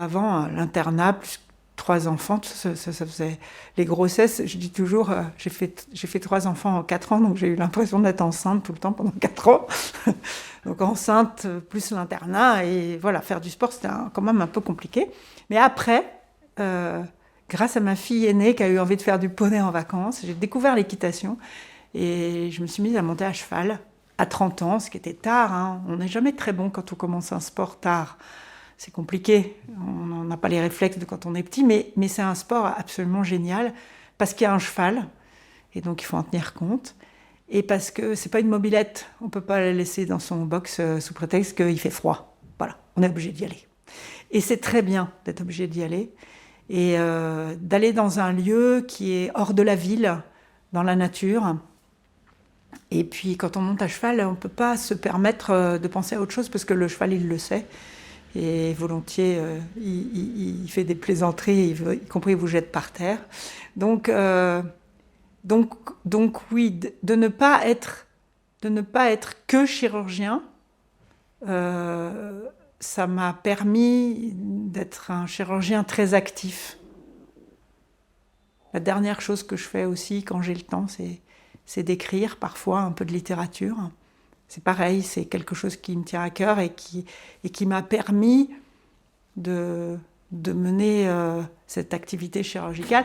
Avant, l'internat, plus 3 enfants, ça faisait les grossesses. Je dis toujours, j'ai fait 3 enfants en 4 ans, donc j'ai eu l'impression d'être enceinte tout le temps pendant 4 ans. Donc enceinte, plus l'internat, et voilà, faire du sport, c'était quand même un peu compliqué. Mais après, grâce à ma fille aînée qui a eu envie de faire du poney en vacances, j'ai découvert l'équitation et je me suis mise à monter à cheval à 30 ans, ce qui était tard, hein. On n'est jamais très bon quand on commence un sport tard. C'est compliqué, on n'a pas les réflexes de quand on est petit, mais c'est un sport absolument génial parce qu'il y a un cheval, et donc il faut en tenir compte, et parce que c'est pas une mobilette, on peut pas la laisser dans son box sous prétexte qu'il fait froid. Voilà, on est obligé d'y aller. Et c'est très bien d'être obligé d'y aller, et d'aller dans un lieu qui est hors de la ville, dans la nature. Et puis quand on monte à cheval, on ne peut pas se permettre de penser à autre chose parce que le cheval, il le sait. Et volontiers, il fait des plaisanteries, y compris il vous jette par terre. Donc, donc, donc oui, de ne pas être que chirurgien, ça m'a permis d'être un chirurgien très actif. La dernière chose que je fais aussi quand j'ai le temps, c'est d'écrire parfois un peu de littérature. C'est pareil, c'est quelque chose qui me tient à cœur et qui m'a permis de mener cette activité chirurgicale.